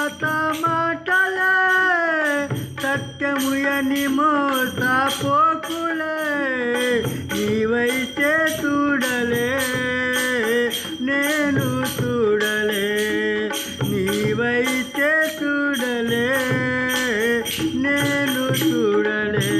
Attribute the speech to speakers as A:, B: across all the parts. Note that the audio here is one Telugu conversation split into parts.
A: పాత మాటలే సత్యముయని మోసపోకులే నీవైతే చూడలే నేను చూడలే నీవైతే చూడలే నేను చూడలే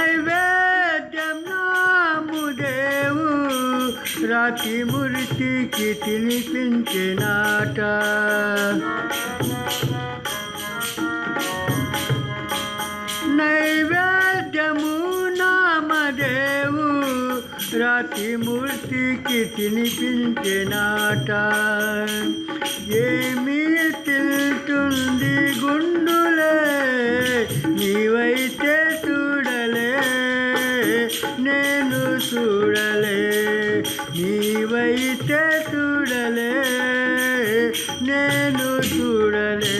A: నైవేద్యం నాముదేవు రాతి మూర్తికి తినిపించినాట నైవేద్యము నామదేవు రాతి మూర్తికి తినిపించినాట ఏమీ తింటుంది గుండులే నీవైతే చూడలే నేను చూడలే నీవైతే చూడలే నేను చూడలే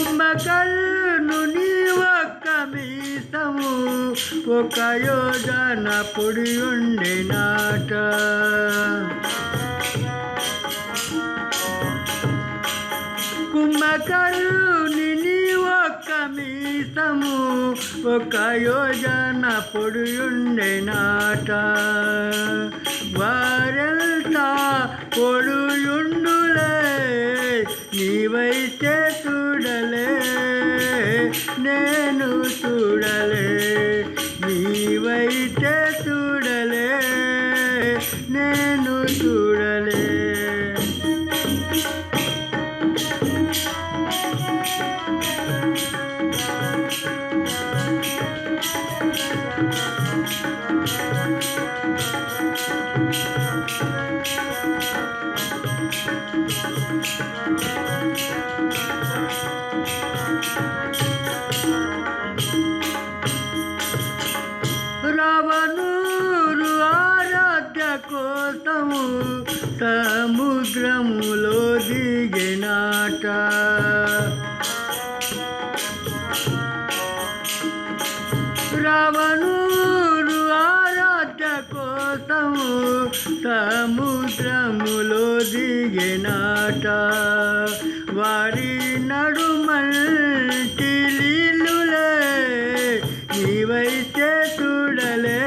A: కుంభకర్ణు నీ ఒక్క మీసము ఒక యోజన పొడి ఉండినాట కుంభకర్ణుని నీ ఒక్క మీసము ఒక యోజన పొడి ఉండినాట వారెల్తా పొడుయుండులే నీవైతే చూడలే నేను చూడలే నీవైతే చూడలే నేను చూడలే రావణురు ఆరాధ్య కోసము సముద్రములో దిగినాట రావణురు ఆరాధ్య కోసము సముద్రములో దిగినాట వారి నడుమంటి లీలులే నీవైతే చూడలే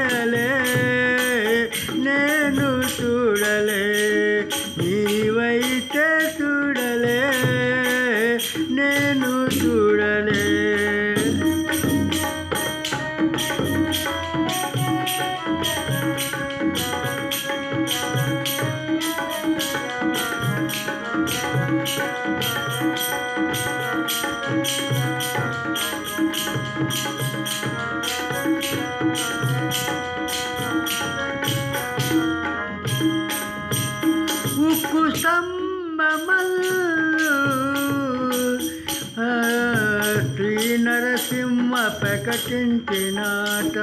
A: నేను చూడలే నీవైతే చూడలే నేను చూడలే ఉక్కు స్తంభమల్లు శ్రీ నరసింహ ప్రకటించినాట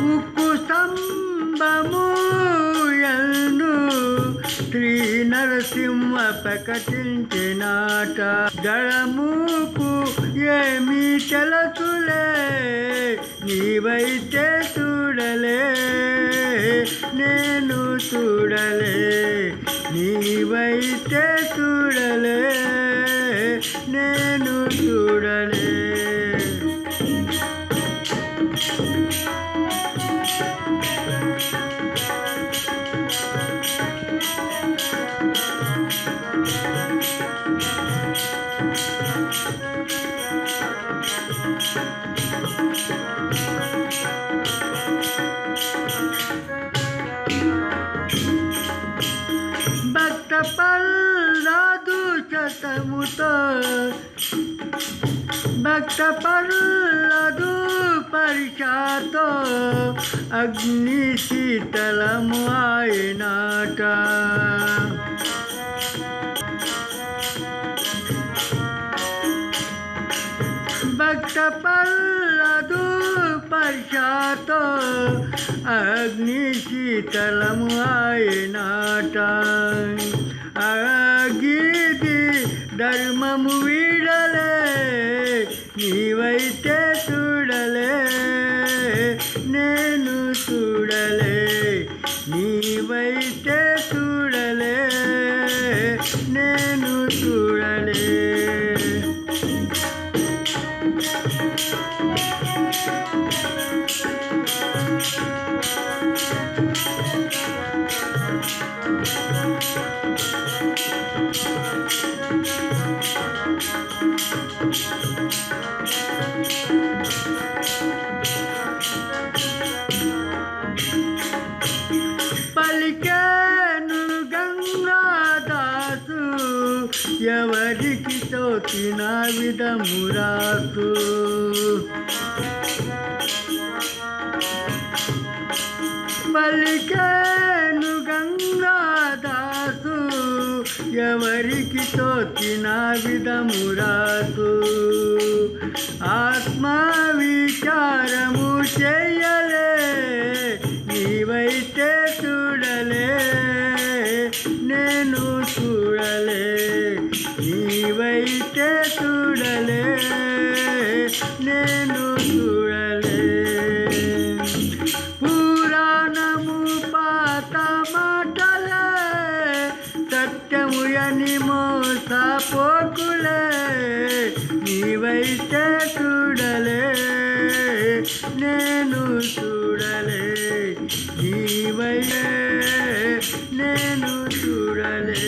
A: ఉక్కు స్తంభము యందు శ్రీ నరసింహ ప్రకటించినాట జడముకు ఏమీ తెలుసులే నీవైతే చూడలే నేను చూడలే నీవైతే చూడలే నేను చూడలే పల్లాదు శతముతో భక్త పల్లాదు పరిషాతో అగ్ని శీతలము ఆయనాట భక్త పల్లాదు పరిషాతో అగ్ని శీతలము ఆయనాట అగిది ధర్మము వీడలే నీవైతే చూడలే నేను చూడలే నీవైతే చూడలే నేను చూడలే పలికేను గంగాదాసు ఎవరికి తోచిన విధమురాసు పలికేను గంగాదాసు ఎవరికి తోచిన విధమురాసు ఆత్మ విచారము చేయలే నీవైతే చూడలే నేను చూడలే నీవైతే చూడలే నేను చూడలే పురాణము పాత మాటలే సత్యము అని మోసపోకులే నీవైతే చూడలే నేను చూడలే నీవైతే నేను చూడలే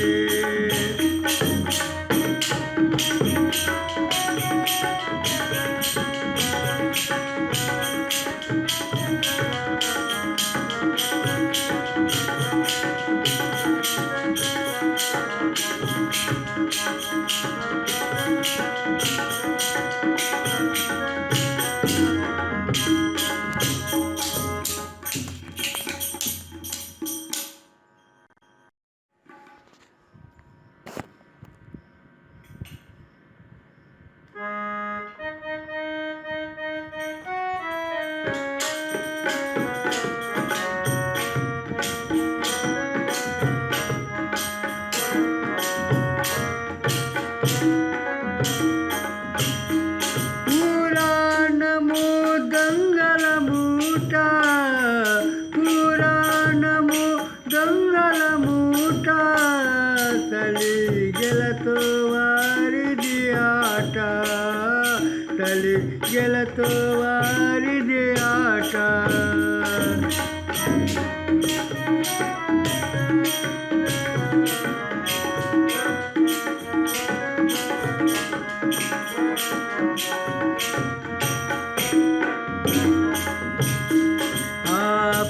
A: పురాణము దొంగల మూట పురాణము దొంగల మూట తలిగెలతో వారిది ఆట తలిగెలతో వారిది ఆట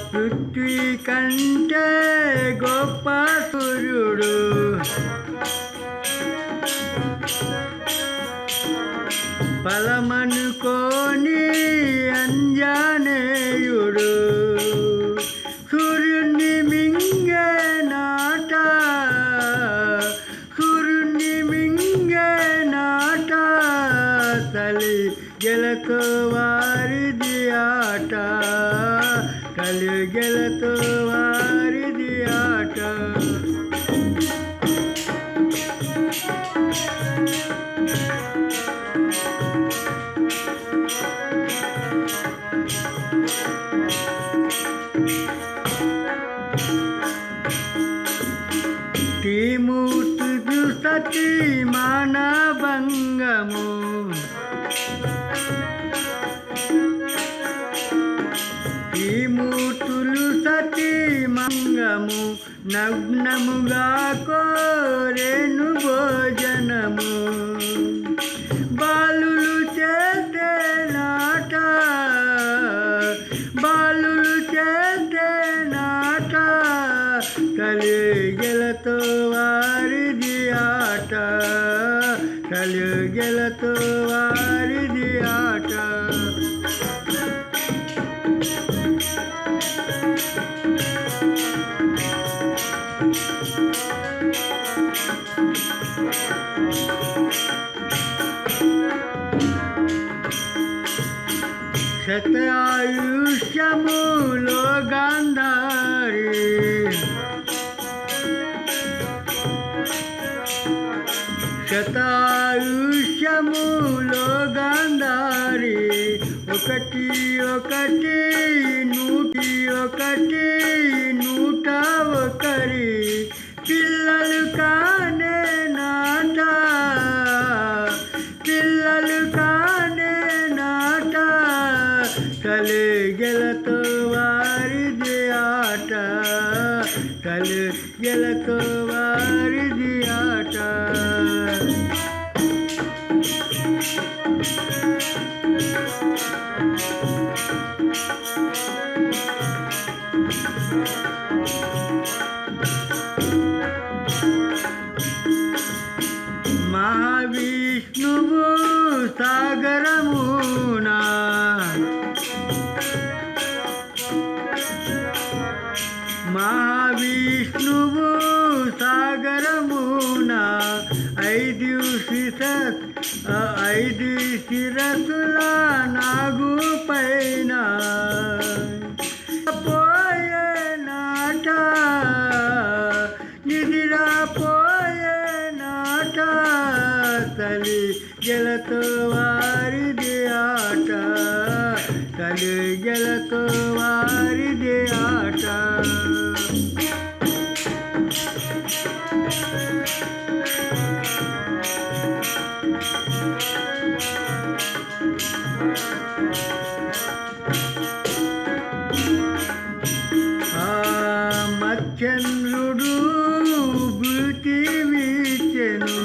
A: పృథ్వీ కంటే గొప్ప సూర్యుడు ఫలమనుకోని అంజనేయుడు సూర్యుని మింగే నాట సూర్యుని మింగే నాట తలి గెలతో వారిది ఆట కలిగెలతో వారిది ఆట త్రిమూర్తులు సతీ మానభంగము త్రిమూర్తులు సతీ మంగము నగ్నముగా కోరేను భోజనము బాలులు చేతే నాట బాలులు చేతే నాట కలిగెలతో కలిగెలతో వారిది ఆట. శతాయుష్యములో గాంధారి శతాయుష్యములో గాంధారి ఒకటి ఒకటి 101 101 పిల్లలు కానే నాట పిల్లలు కానే నాట కలిగెలతో వారిది ఆట కలిగెలతో వారిది ఆట. మహావిష్ణువు సాగరమునా మహావిష్ణువు సాగరమునా 5 శిరసుల నాగు పైన పోయే నాట నిదిరా పోయే నాట కలిగెలతో వారిది ఆట కలిగెలతో వారిది ఆట. మచ్చంద్రుడు భృతి వీచెను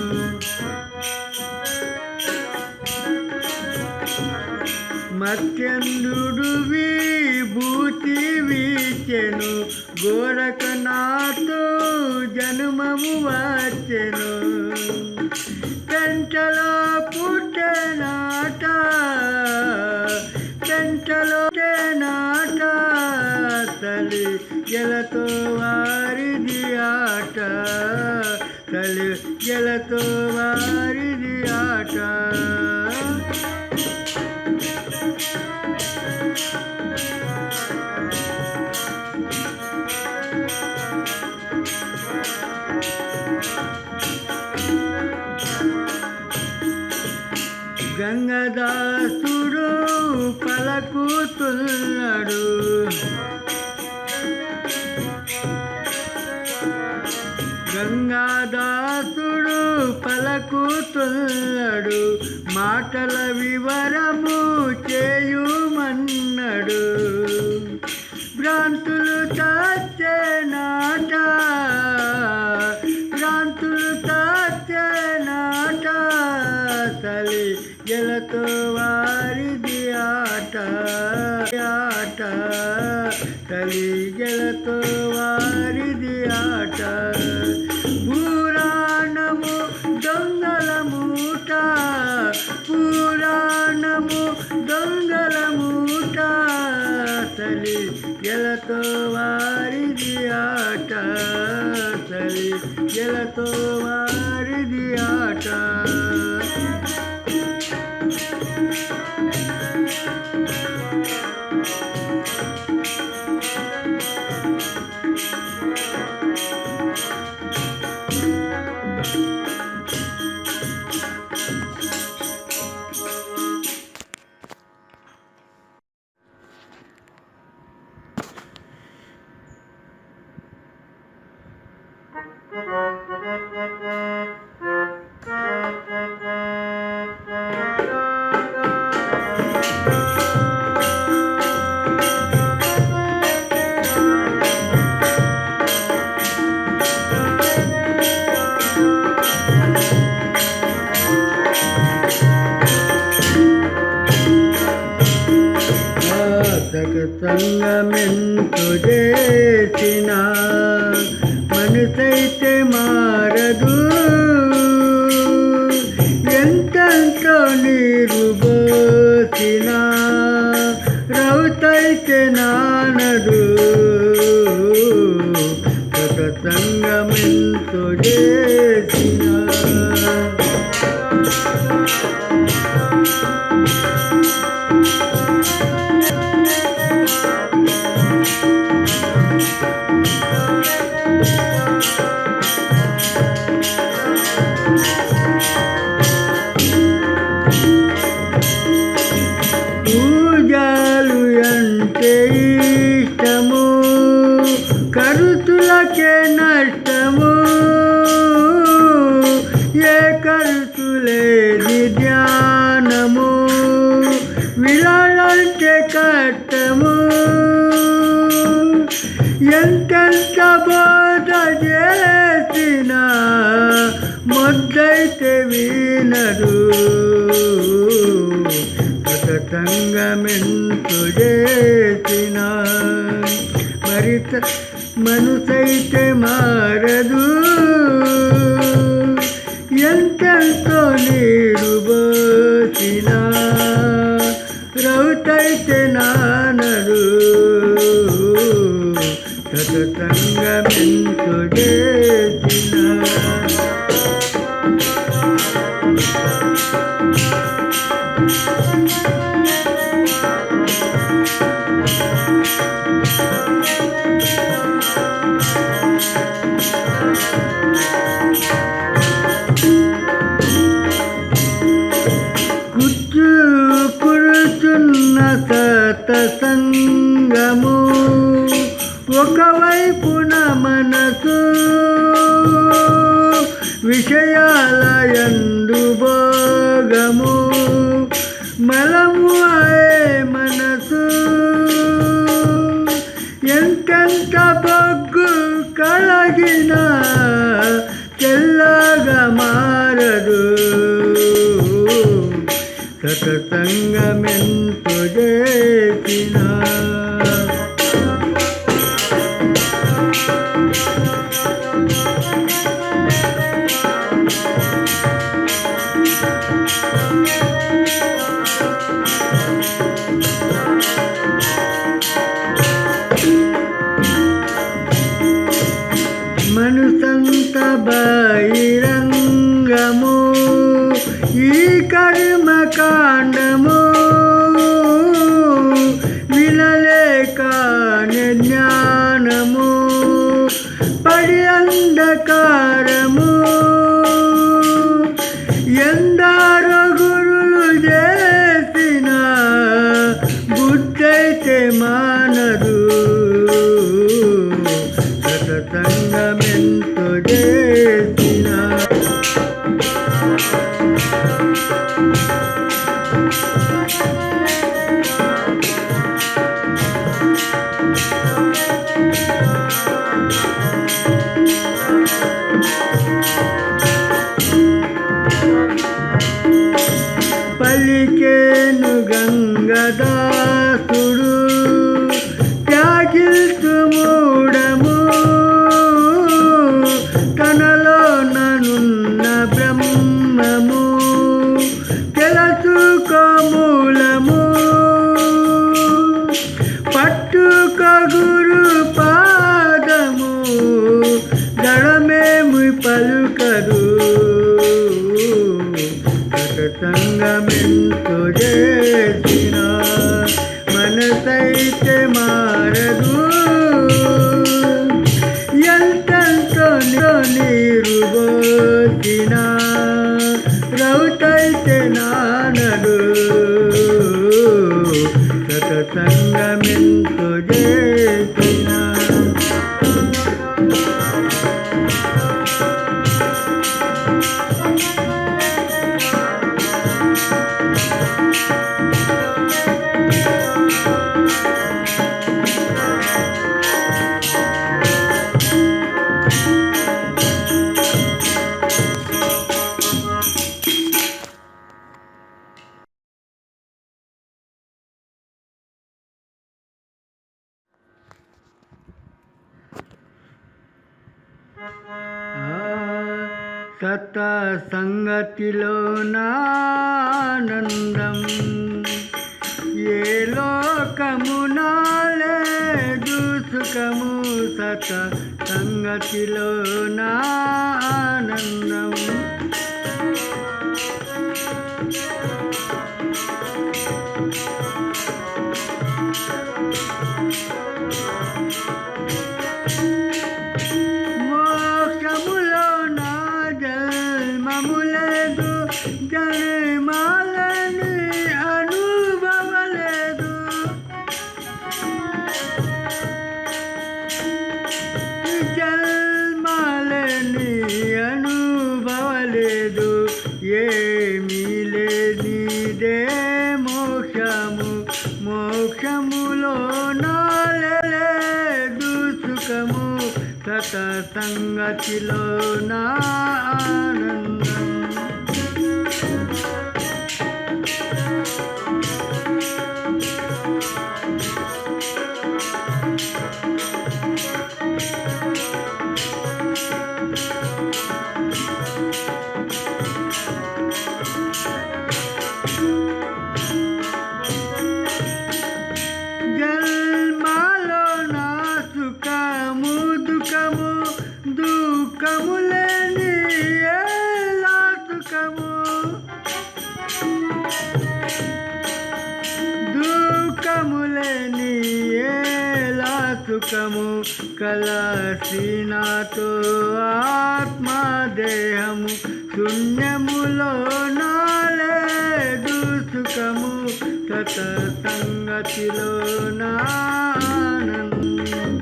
A: మత్స్యంద్రుడు విభూతి వీచెను గోరఖనాథు జన్మము వచ్చెను పెంటలో పుట్టెనాట పెంటలో నాట కలిగెలతో వారిది ఆట కలిగెలతో వారిది ఆట. గంగదాసుడు పలుకుతున్నాడు గంగాదాసుడు పలుకుతున్నాడు మాటల వివరము చేయుమన్నాడు భ్రాంతులు తచ్చే నాట భ్రాంతులు తచ్చే నాట కలిగెలతో వారిది ఆట ఆట కలిగెలతో వారిది ఆట. పురాణము దొంగల మూట పురాణము దొంగల మూట కలిగెలతో వారిది ఆట కలిగెలతో వారిది ఆట. సంగమెంతు చేసిన మనసైతే మారదు సత్సంగమెంతో చేసిన పూజలు అంటే ఇష్టము ఖర్చులకే నష్టము ఏ ఖర్చు లేని ధ్యానము విలాలంటే కష్టము ఎంతెంత బోధ చేసినా మొద్దైతే వినడు సత్సంగమెంతో చేసిన మరి మనసైతే మారదు ఎంతెంతో నీరు పోసిన రౌతైతే నానడు సత్సంగమెంతో చేసిన కూర్చున్న సత్సంగము ఒకవైపున మనసు విషయాల యందు భోగము మలము అయే మనసు ఎంతెంత బొగ్గు కలగిన తెల్లగా మారదు సత్సంగమెంతో చేసిన మనసంత బహిరంగము ఈ కర్మ కాండము వినలేక జ్ఞానము పడి అంధకారము ఎందరో గురులు చేసిన బుద్ధైతే మానదు సత్సంగమెంతో చేసిన పలికేను గంగదాసుడు త్యాగిల్తు మూఢము తనలో ననున్న బ్రహ్మము తెలుసుకో మూలము పట్టుక గురు పాదము దడమేమి పలుకదు సత్సంగమెంతో చేసిన మనసైతే మారదు ఎంతెంతో నీరు పోసిన రౌతైతే నానడు సత్సంగమెంతో చేసిన సత్సంగతిలో నానందం ఏ లోకమునాలేదు సుఖము సత సంగతిలో నా ఆనందం మోక్షములో నా జన్మములేదు జన్మాలని అనుభవలేదు జన్మాలని అనుభవలేదు ఏమీ లేనిదే మోక్షము మోక్షములో నాలేదు సుఖము సత సంగతిలో నా ఆనందం జన్మాలో నా సుఖము దుఃఖము దుఃఖము లేని ఎలా సుఖము దుఃఖము లేని ఎలా సుఖము కలసినాతో ఆత్మదేహము శూన్యములో నాలేదు సుఖము సత సంగతిలో నా ఆనందం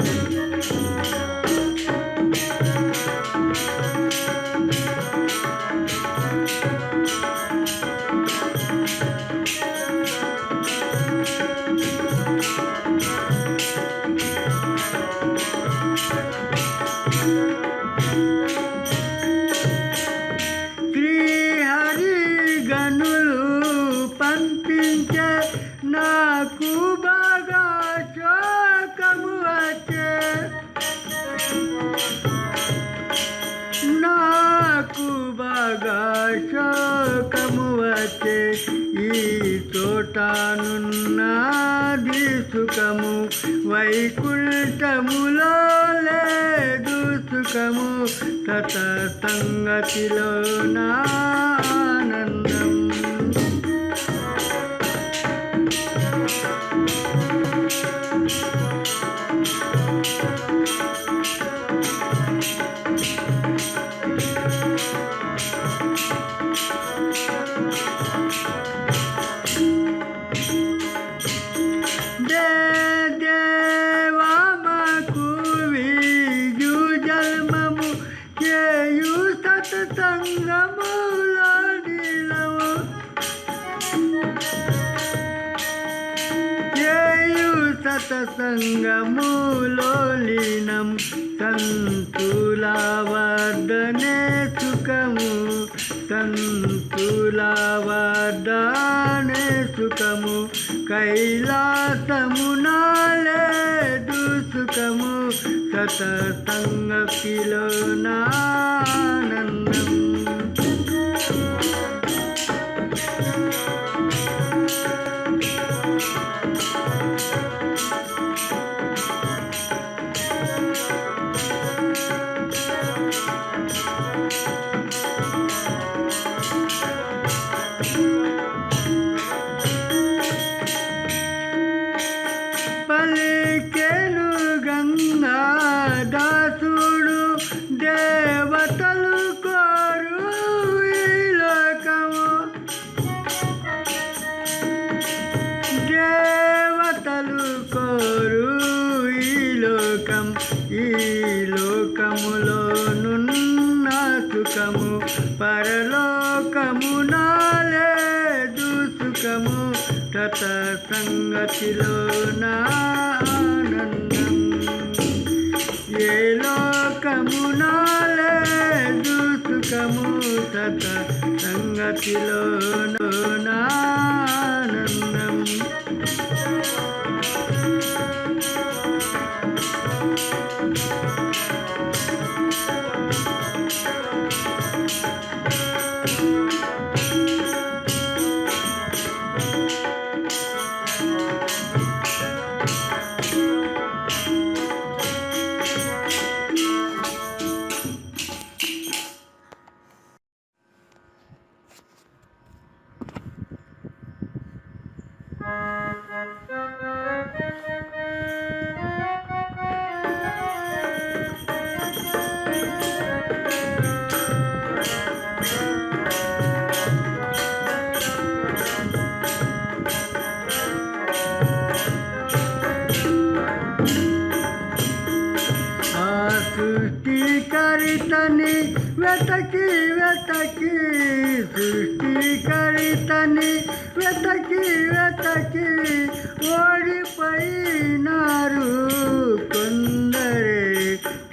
A: శ్రీహరి గనులు పంపించే నాకు బాగా శోకము వచ్చే నాకు బాగా శోకము వచ్చే ఈ చోటనున్నది సుఖము వైకుంఠములో లేదు సుఖము సత సంగతిలో నా ఆనందం దేవామకు వీజు జన్మము చేయు సత్సంగములో నీలము చేయు సత్సంగములో లీనం సంతుల వర్ధనే సుఖము సంతుల వర్ధనే సుఖము కైలాసమునాలేదు సుఖము సత సంగతిలో నా ఆనందం పలికెను గంగాదాసుడు దేవతలు కోరు ఈ లోకము దేవతలు కోరు ఈ లోకం ఈ లోకములోనున్న సుఖము పరలోకమునాలేదు సుఖము తత సంగతిలో నా ఆనందం ఏ లోకమునాలేదు సుఖము తత సంగతిలో నా ఆనందం సృష్టికర్తని వెతకి వెతకి సృష్టికర్తని వెతకి వెతకి ఓడిపోయినారు కొందరే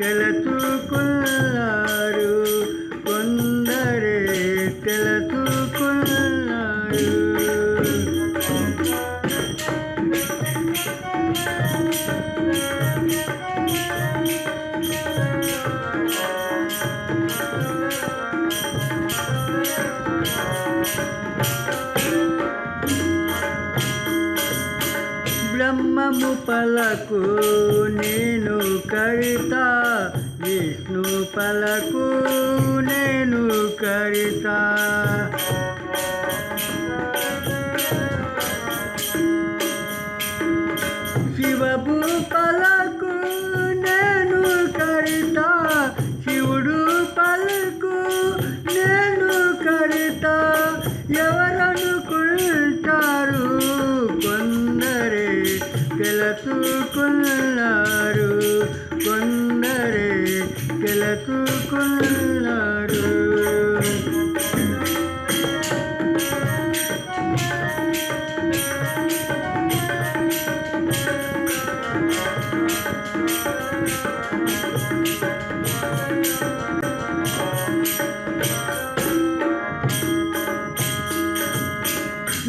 A: తెలుసుకున్నారు కొందరే తెలుసుకున్నారు. బ్రహ్మము పలకు నేను కర్త విష్ణు పలకు నేను కర్త శివభూ పలకు నేను కర్త శివుడు పలకు నేను కర్త ఎవరనుకుంటారు కొందరే తెలుసుకున్నారు కొందరే తెలుసుకున్నారు.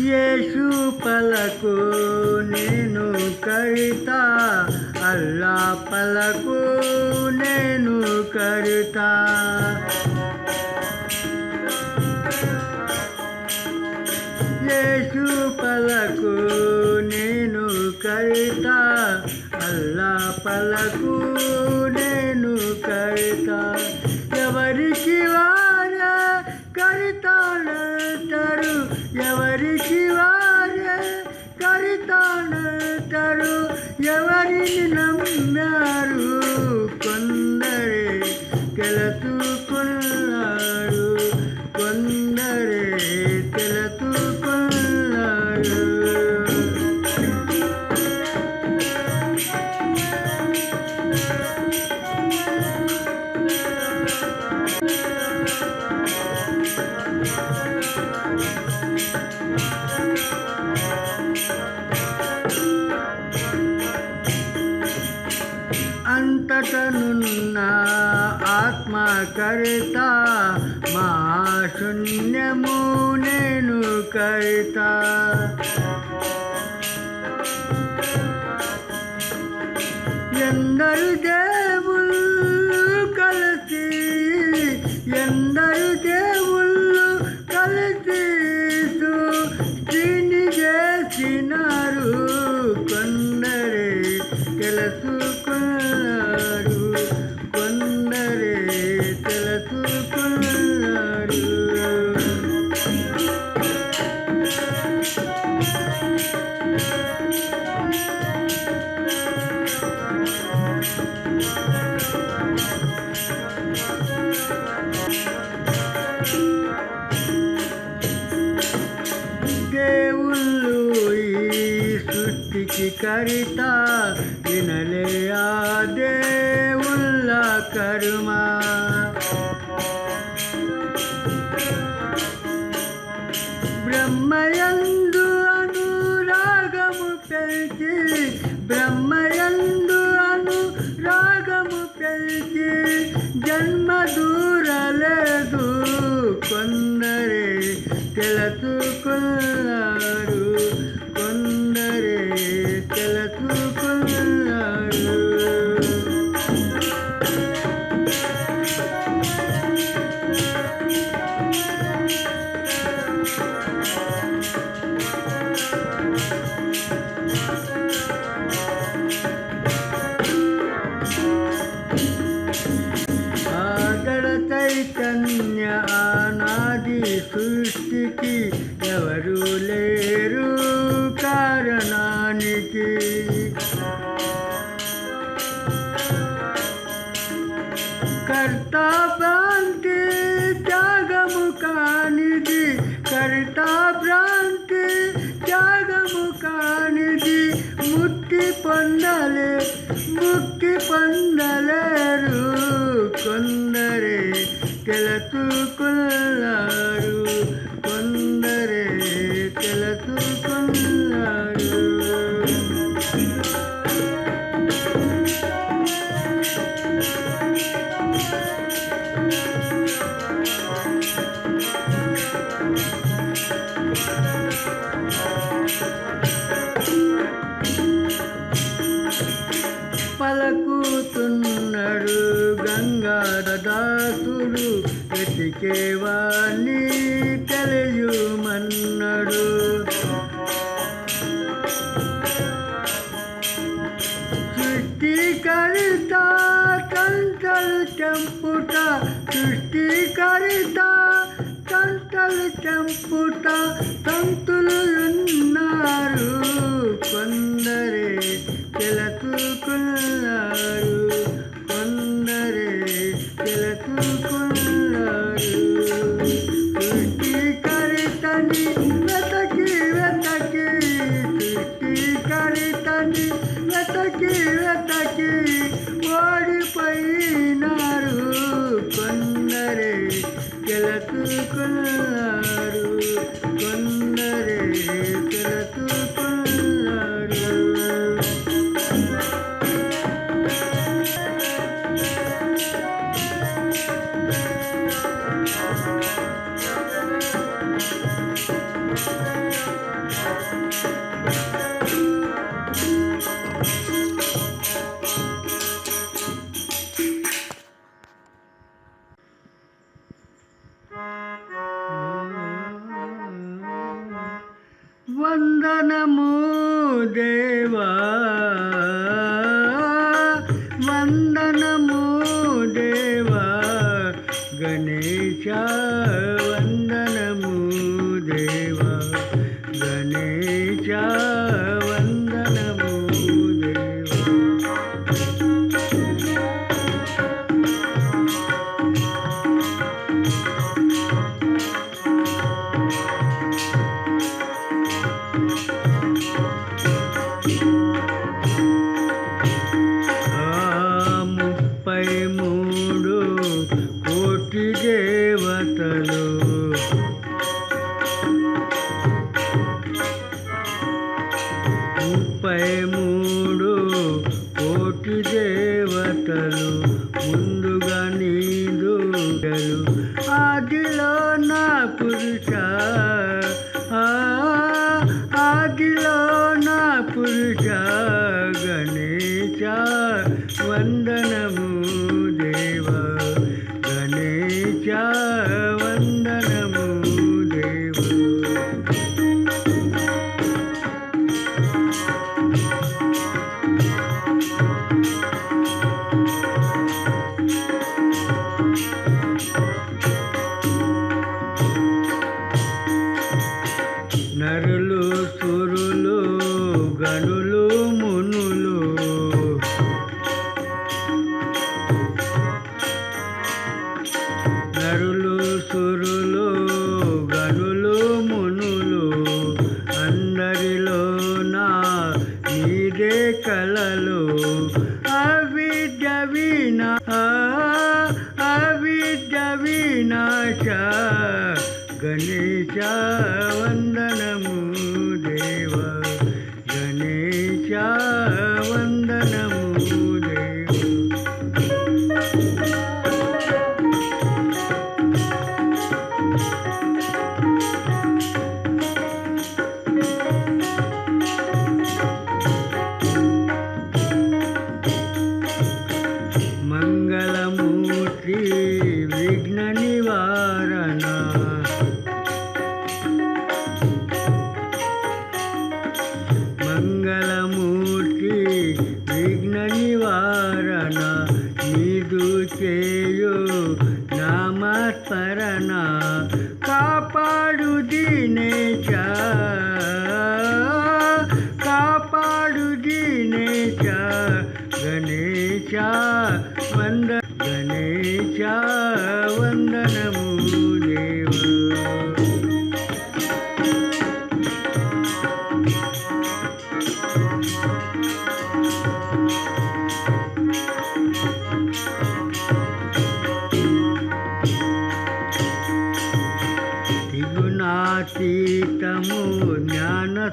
A: యేసు పలకు నేను కర్త అల్లా పలకు నేను కర్త యేసు పలకు నేను కర్త అల్లా పలకు నేను కర్త ఎవరికి వారే కర్తనంటారు ఎవరికి వారే కర్తనంటారు ఎవరిని నమ్మారు కొందరే తెలుసుకున్నారు కొందరే తెలుసుకున్నారు. అంతటనున్న ఆత్మకర్త మహాశూన్యము నేను కర్త ఎందరు దేవుళ్ళు కలిసి ఎందరు దేవుళ్ళు కలిసి సృష్టిని చేసినారు కొందరే తెలుసుకున్నారు కొందరే తెలుసుకున్నారు. దేవుళ్ళు ఈ సృష్టికి కర్త వినలే ఆ దేవుళ్ళ కర్మ బ్రహ్మయందు అనురాగము పెంచి బ్రహ్మయందు అనురాగము పెంచి జన్మ దూరలేదు కొందరే తెలుసుకున్నారు కొందరే తెలుసుకున్నారు. ఆగడ చైతన్య అనాది సృష్టికి ఎవరు లేరు కారణానికి కర్త భ్రాంతి త్యాగము కానిది కర్త భ్రాంతి త్యాగము కానిది ముక్తి పొందలేరు తెలుసుకున్నారు, కొందరే తెలుసుకున్నారు. పలుకుతున్నాడు గంగాధరదాసుడు, వెతికేవాణ్ణి తెలియమన్నాడు. సృష్టికర్త తంటలు చెంపుట, సృష్టికర్త తంటలు చెంపుట తంతులు ఉన్నారు, కొందరే తెలుసుకున్నారు, కొందరే తెలుసుకున్నారు. సృష్టికర్తని వెతకి వెతకి, సృష్టికర్తని వెతకి వెతకి ఓడిపోయినారు, కొందరే తెలుసుకున్నారు, కొందరే తెలుసుకున్నారు. వందనము దేవా, వందనము దేవా, గణేశ వందనము దేవా, గణేశ వందనము దేవా. దేవతలు 33 కోటి దేవతలు ముందుగా నీదు ఆదిలో నా పురుష, ఆదిలో నా పురుష, గణేశ వందనము దేవా, గణేశ వందనము దేవా. నరులు సురులు గనులు మునులు నరులు సురులు గనులు మునులు అందరిలో నా నీదే కలలు అవిద్య వినాశ గణేశ వందనము దేవా, గణేశ వందనము దేవా. మంగళమూర్తి విఘ్న నివారణ, మంగళమూర్తి విఘ్న నివారణ, నీదు చేయు నామస్మరణ, కాపాడు దీనేశ, కాపాడు దీనేశ, గణేశ గణేశ వందనము దేవా.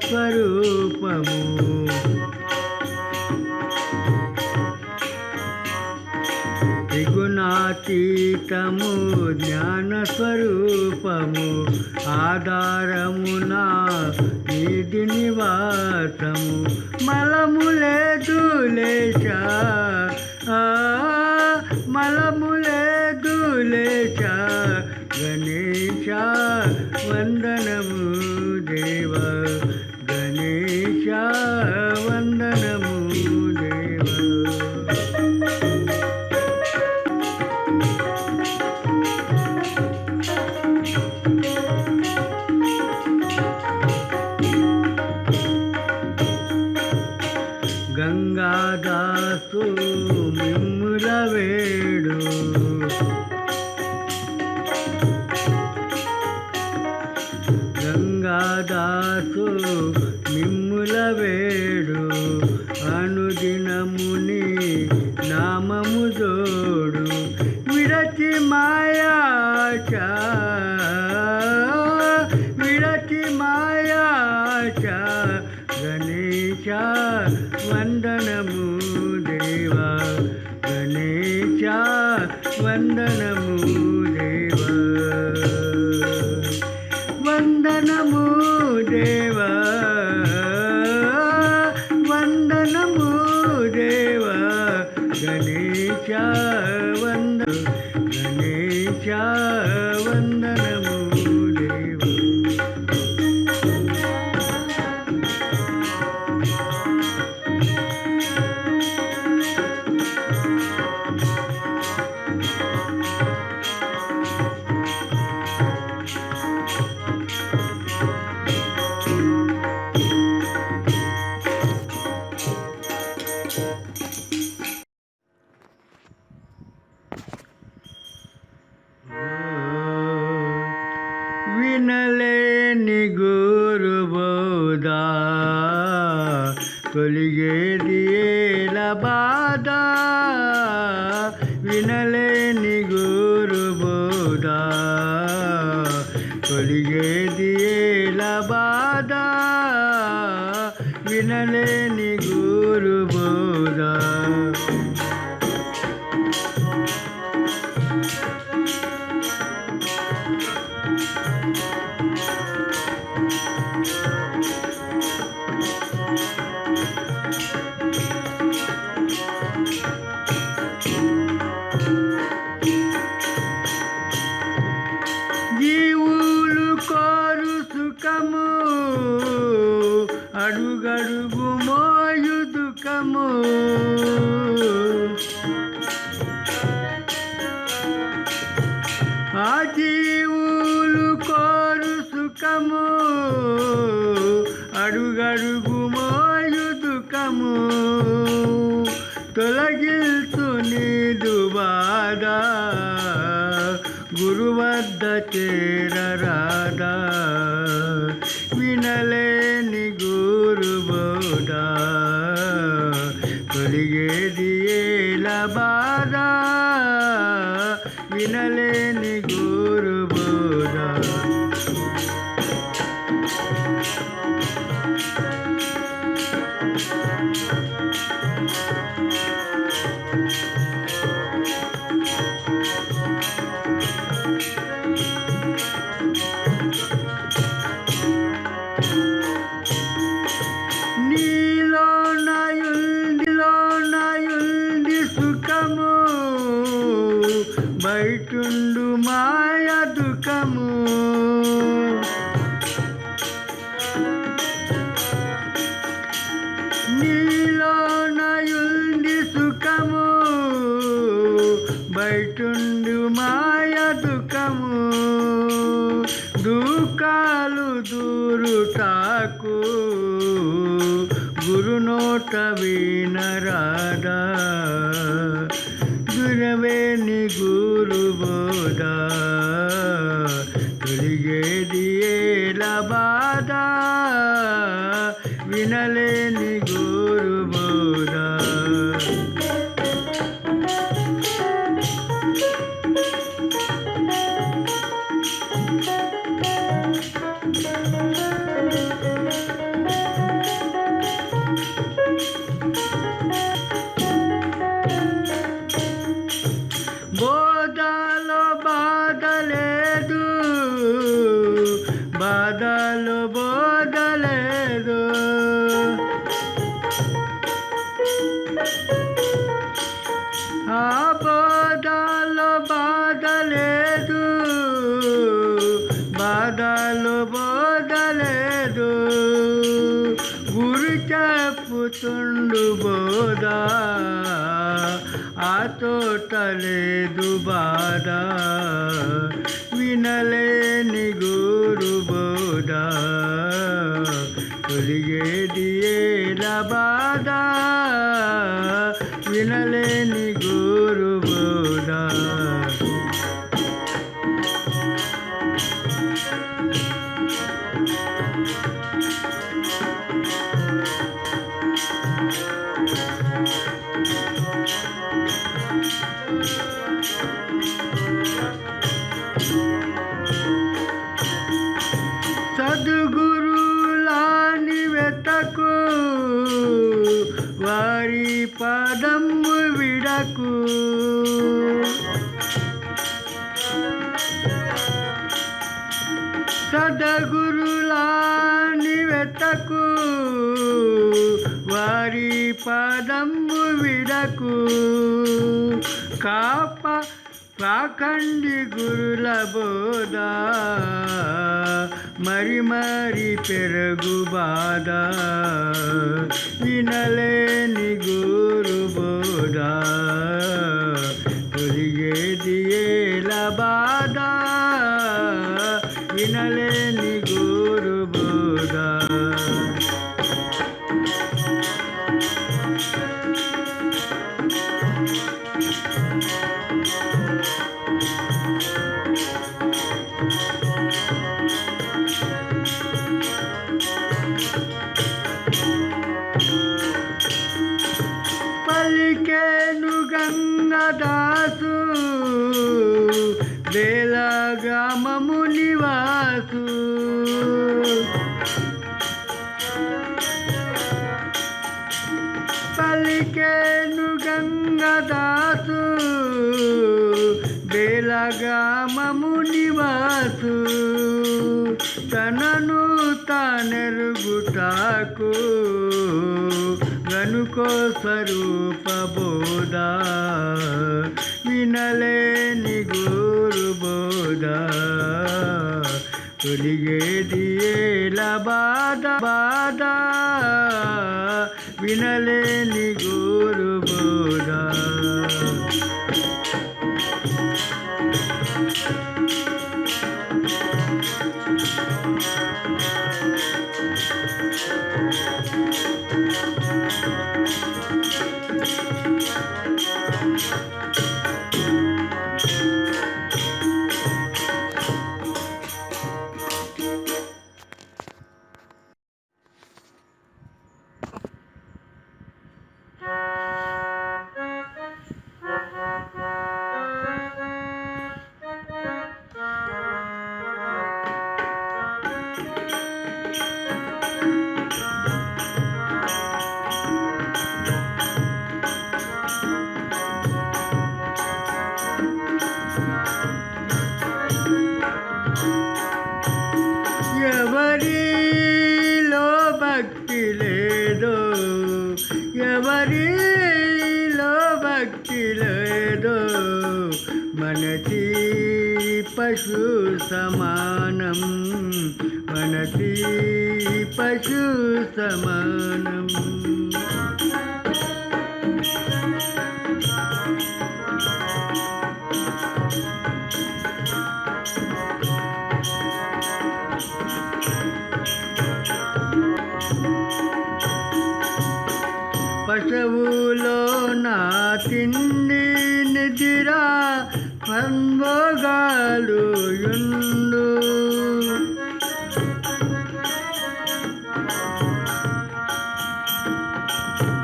A: స్వరూపము త్రిగుణాతీతము జ్ఞాన స్వరూపము ఆధారమున నీది నివాసము మలములేదు లేచ మలములేదు లేచ గణేశ వందనము దేవ గణేశ వందనము దేవ గంగాదాసు మిమ్ముల వేడు గంగాదాసు మిమ్ముల వేడు అనుదినముని నామము జోడు విడచి మాయాచ విడచి మాయాచ గణేశ వందనము దేవ గణేశ వందనము దేవ వందనము దేవ వందనము దేవ గణేశ గణేశ వందనము దేవ వినలేని గురు బోధ తొలిగేది ఏల బాధ వినలేని గురు బోధ తొలిగేది ఏల బాధ వినలేని గురు బోధ జీవులు కోరు సుఖము అడుగడుగు మోయు దుఃఖము ఆ జీవులు కోరు సుఖము అడుగడుగు మోయు దుఃఖము తొలగిల్చు నీదు బాధ గురు వద్ద చేరరాదా వినలేని గురు బోధ తొలిగేది ఏల బాధ వినలేని గురు బోధ సుఖము బయటుండు మాయ దుఃఖము నీలోనయుండి సుఖము బయటుండు మాయ దుఃఖము దుఃఖాలు దూరుటాకు గురునోట వినరాదా గురవేని గురు బోధ తొలిగేది ఏల బాధ వినలేని గురు బోధ బోధలో బాధ లేదు, బాధలో బోధ లేదు. ఆ బోధలో బాధ లేదు, బాధలో బోధ లేదు. గురు చెప్పుతుండు బోధ, ఆ తోట లేదు బాధ. వినలేని గురు బోధ, తొలిగేది ఏలా బాధ. వినలేని గురు బోధ. సద్గురులాని వెతకు, వారి పాదము విడకు. సద్గురులాని వెతకు, వారి పాదము విడకు. కాకండి గురుల బోధ, మరి మరి పెరుగు బాధ. వినలేని గురు బోధ, తొలిగేది ఏలా బాధ. వినలేని గురు బోధ. పలికేను గంగదాసు, బేలగ్రామము నివాసు. పలికేను గంగదాసు, బేలగ్రామము నివాసు. తనను తానెరుగుటాకు, గనుకో స్వరూప బోధ. వినలేని గురు బోధ, తొలిగేది ఏలా బాధ. బాధ వినలేని గురు బోధ. ఎవరిలో భక్తి లేదో, ఎవరిలో భక్తి లేదో, మనసి పశు సమానం, మనసి పశు సమానం. పశువులో నా తిండి నిదిరా సంభోగాలు యుండు.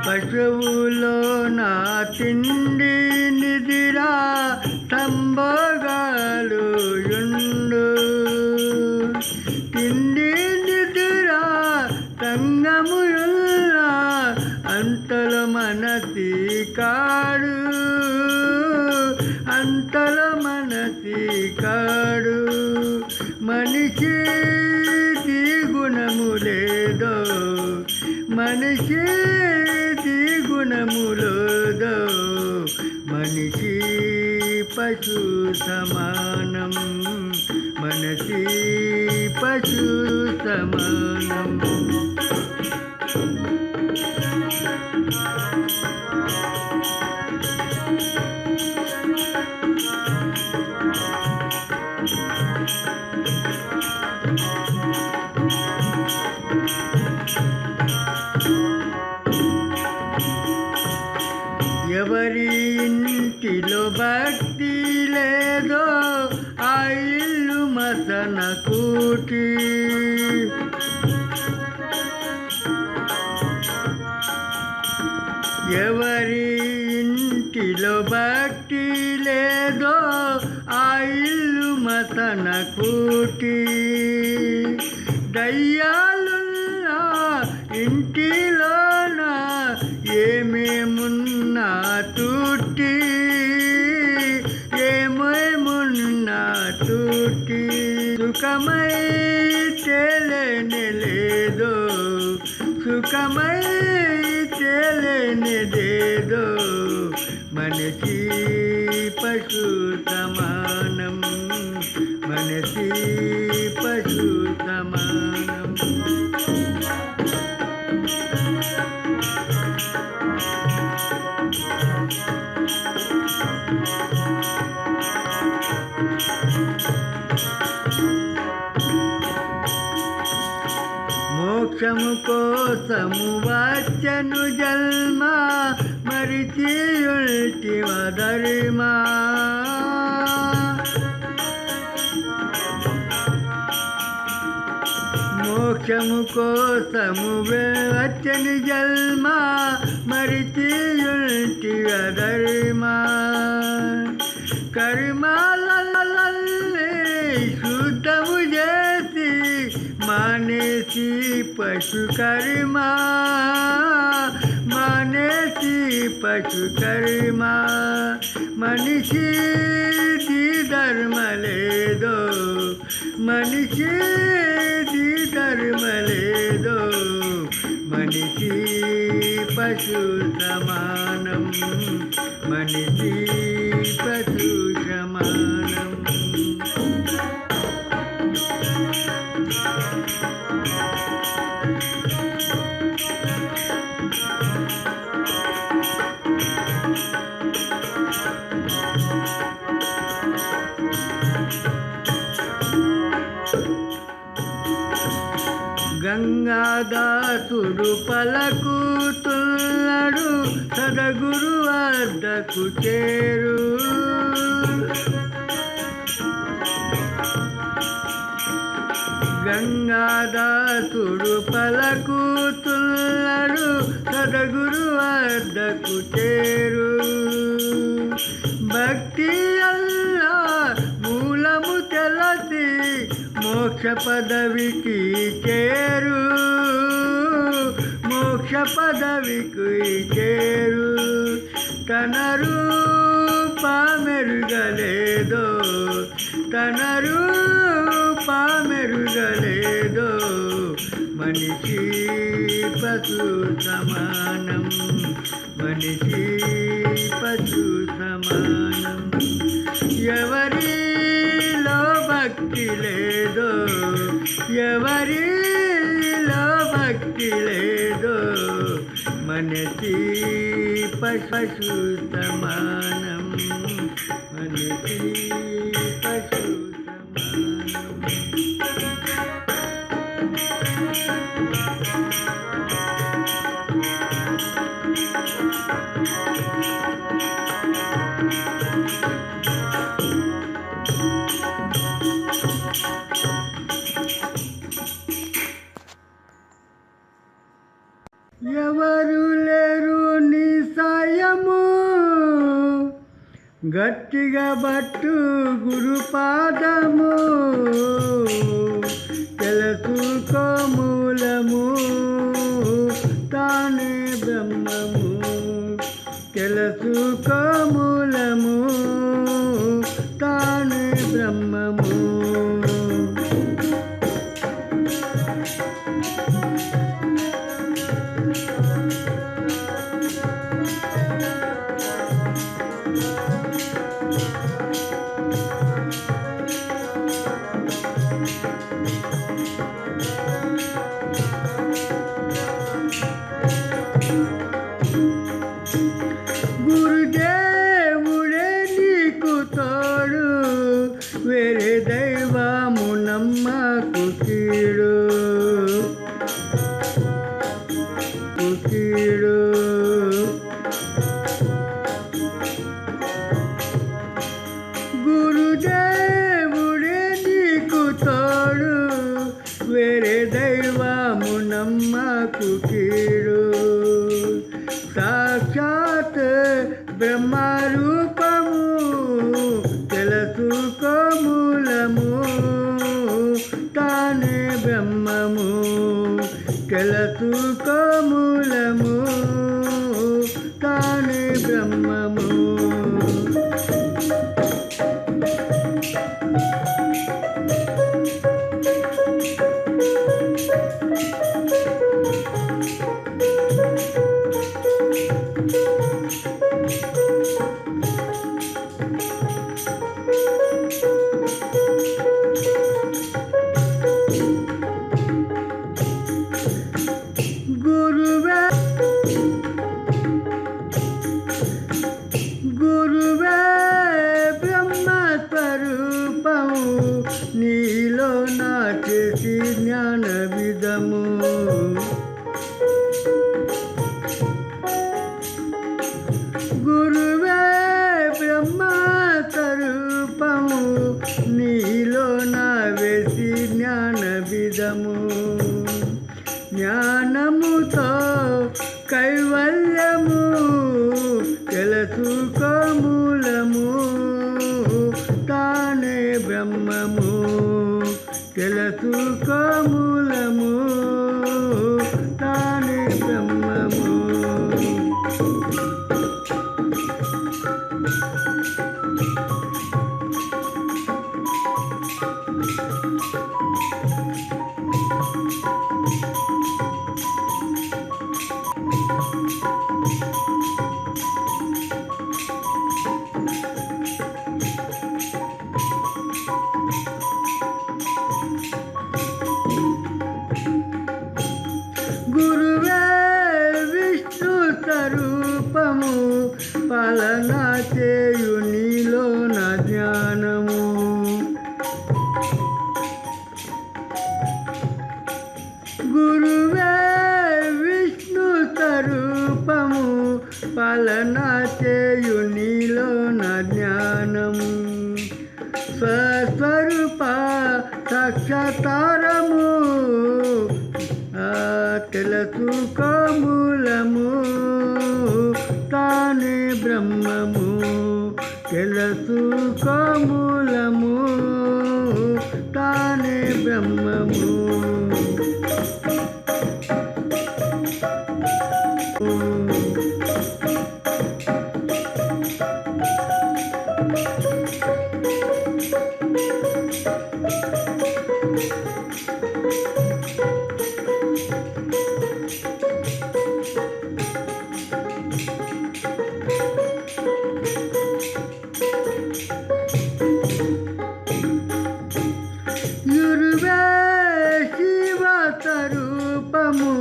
A: పశువులో నా తిండి నిదిరా సంభోగాలు యుండు. తిండి నిదిరా సంగముయుల్ల, అంతలో మనసి కాడు, అంత మంటల మనసి కాడు మనిషి గుణము లేదో మనిషి గుణము లేదో మనిషి పశు సమానం మనసి పశు సమానం ఎవరి ఇంటిలో భక్తి లేదో ఆ ఇల్లు మసన కూటి ఎవరి ఇంటిలో భక్తి లేదో ఆ ఇల్లు మసన కూటి దయ్యాలున్నా ఇంటిలోన ఏమేమున్నా తుట్టి ఏమేమున్నా తుట్టి సుఖమై తెలియలేదో సుఖమై తెలియలేదో మనసి పశు సమానం మనసి పశు సమానం మోక్షము కోసము వచ్చను జన్మ మరిచి ఉల్టివ ధర్మా మోక్షము కోసము వచ్చను జన్మ మరిచి ఉల్టివ ధర్మా కర్మాలల్లే శుద్ధము చేసి మానేసి పశు కర్మ మానేసి పశు కర్మ మనిషి ధర్మ లేదో మనిషి ధర్మ లేదో మనిషి పశు సమానం మనిషి పశు సమానం గంగాదాసుడు పలకుతున్నాడు సదగురు వద్దకు చేరు గంగాదాసుడు పలకుతున్నాడు సదగురు వద్దకు చేరు భక్తి అల్లా మూలము తెలసి మోక్ష పదవికి చేరు మోక్ష పదవికి చేరు తన రూప మెరుగలేదో తన రూప మెరుగలేదో మనిషి పశు సమానం మనిషి పశు సమానం ఎవరిలో భక్తి లేదో ఎవరిలో భక్తి లేదో మనసి పశు సమానం మనసి పశు ఎవరు లేరు నీ సాయము గట్టిగా బట్టు గురుపాదము తెలుసుకో మూలము తానే బ్రహ్మము తెలుసుకో మూలము బ్రహ్మము. గురుదేవుడే నీకు తోడు, వేరే దైవము నమ్మకు కీడు. గురుదేవుడే నీకు తోడు, వేరే దైవము నమ్మకు కీడు. సాక్షాత్ బ్రహ్మరూపము తెలుసుకో మూలము, తానే బ్రహ్మము తెలుసుకో మూలము, తానే బ్రహ్మము. గురువే బ్రహ్మస్వరూపము, నీలో నాచేసి జ్ఞాన విధము. గురువే బ్రహ్మస్వరూపము, నీలో నా వేసి జ్ఞాన విధము. జ్ఞానముతో కైవల్యము తెలుసుకో మూలము, తానే బ్రహ్మము తెలుసుకో మూలము, తానే బ్రహ్మము. గురువే విష్ణు స్వరూపము, పాలన చేయు నీలో నా జ్ఞానము. గురువే విష్ణు స్వరూపము, పాలన చేయు నీలో నా జ్ఞానము. స్వస్వరూప సాక్షాత్కారము తెలుసుకో మూలము, తానే బ్రహ్మము తెలుసుకో మూలము, తానే బ్రహ్మము. గురువే శివ స్వరూపము,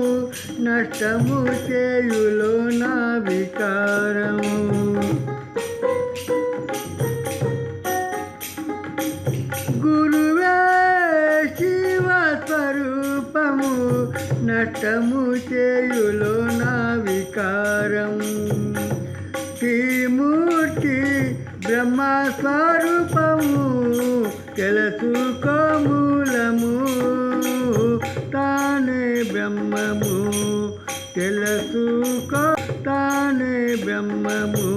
A: నష్టము చేయులో నా వికారము. గురువే శివ స్వరూపము, నష్టము చేయులో నా వికారము. శ్రీమూర్తి బ్రహ్మస్వరూపము తెలుసుకో మూలము, తానే బ్రహ్మము తెలుసుకో, తానే బ్రహ్మము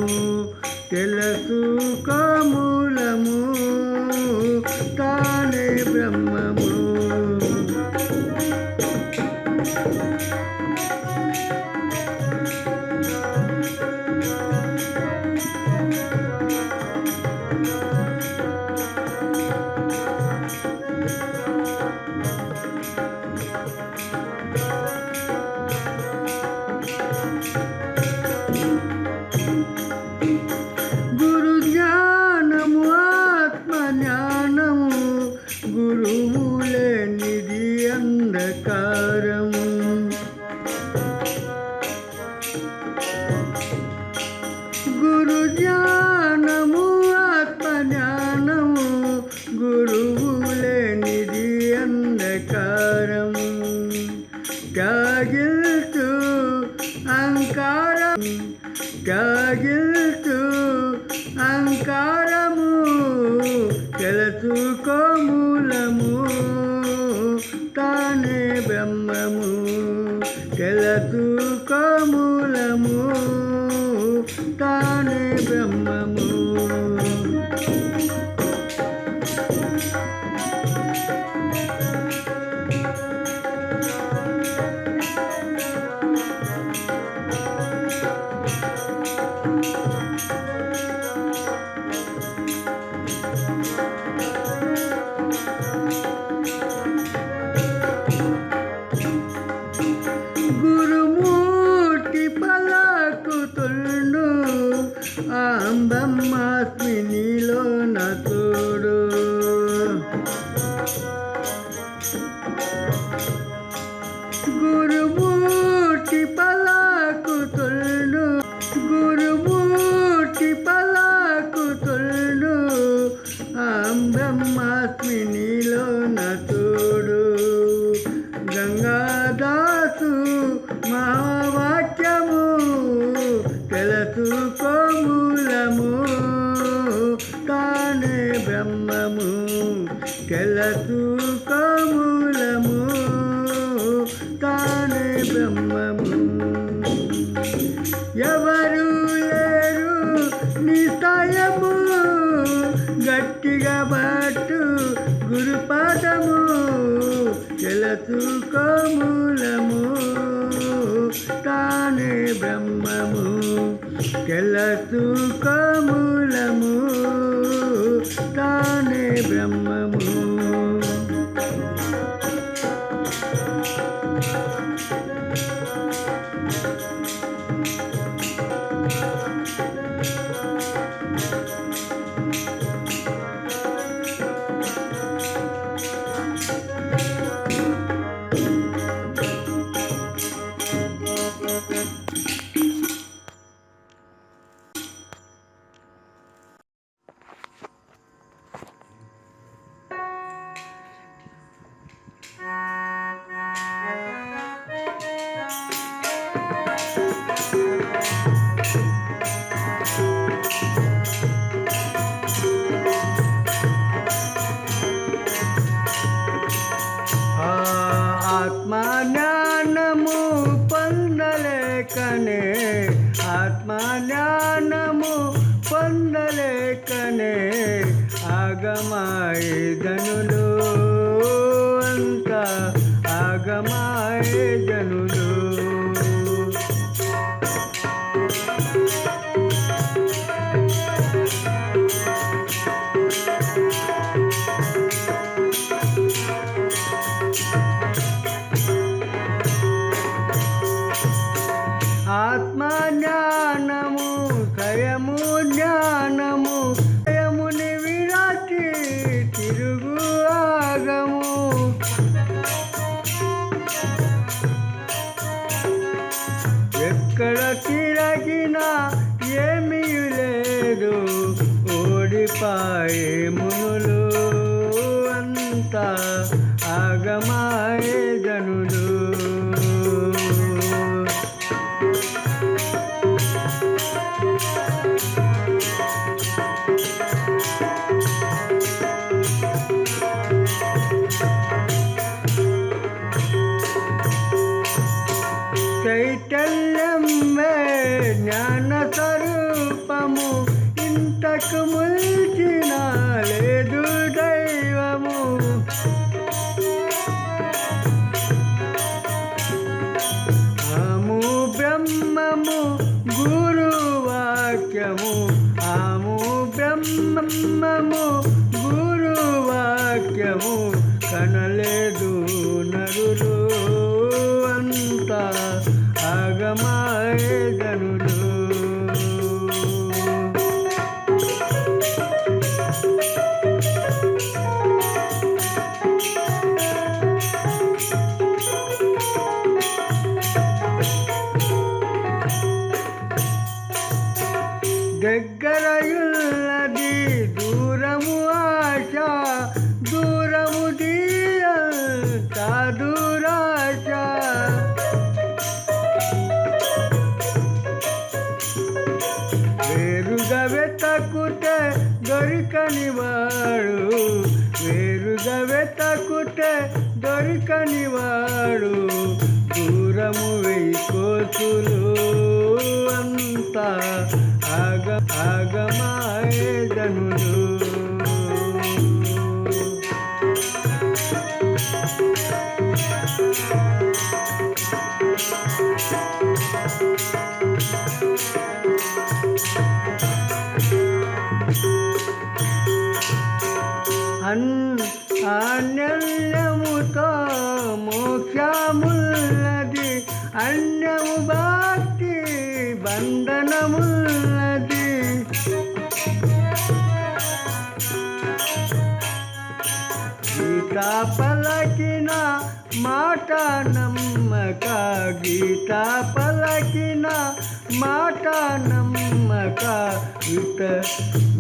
A: తెలుసుకో మూలము, తానే బ్రహ్మము. తెలుసుకో మూలము తానే బ్రహ్మము. తెలుసుకో మూలము తానే బ్రహ్మము. గురుమూర్తి పలుకుతుండు అహం బ్రహ్మాస్మి నీలో నతుడు. గురుమూర్తి పలుకుతుండు గురుమూర్తి పలుకుతుండు అహం బ్రహ్మాస్మి నీలో నతుడు. గంగాదాసు మహావాక్యము తెలుసుకో మూలము తానే బ్రహ్మము. తెలుసుకో మూలము తానే బ్రహ్మము. ఎవరు లేరు నిశ్చయము గట్టిగా పట్టు గురుపాదము. తెలుసుకో మూలము తానే బ్రహ్మము. తెలుసుకో మూలము తానే బ్రహ్మము. ఆత్మజ్ఞానము పొందలేకనే ఆత్మజ్ఞానము పొందలేకనే ఆగమాయ జనులు అంత ఆగమాయ జనులు. ఆత్మజ్ఞానము స్వయము జ్ఞానము స్వయముని విరాటి తిరుగు ఆగము. ఎక్కడ తిరగినా ఏమీ లేదు ఓడిపాయే మునులు అంతా ఆగమాయే జనులు. చైతన్యమే జ్ఞాన స్వరూపము ఇంతకు మించిన లేదు దైవము. వాడు, వేరుగా వెతకుతే దొరికని వాడు, దూరము వెయ్యి కోతులు అంతా ఆగమాయే జనులు. అన్యముతో మోక్షమున్నది, అన్యము భక్తి బంధనమున్నది. గీతా పలకిన మాట నమ్మక, గీతా పలకిన మాట నమ్మక,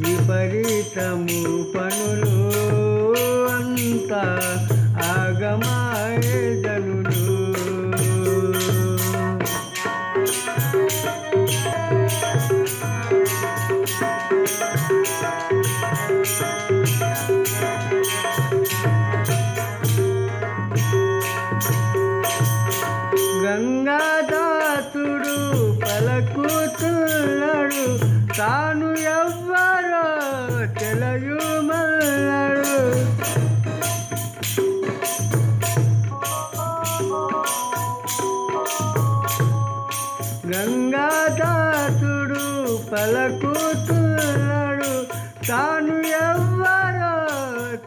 A: విపరీతము పనులు అంతా ఆగమాయే జనులు. గంగాదాసుడు పలుకుతున్నాడు, తాను ఎవ్వరో తెలియమన్నాడు. గంగాదాసుడు పలుకుతున్నాడు, తాను ఎవ్వరో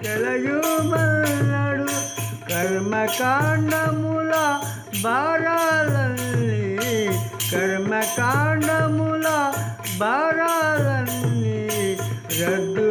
A: తెలియమన్నాడు. కర్మకాండముల భారాలన్నీ, కర్మకాండముల భారాలన్నీ రద్దు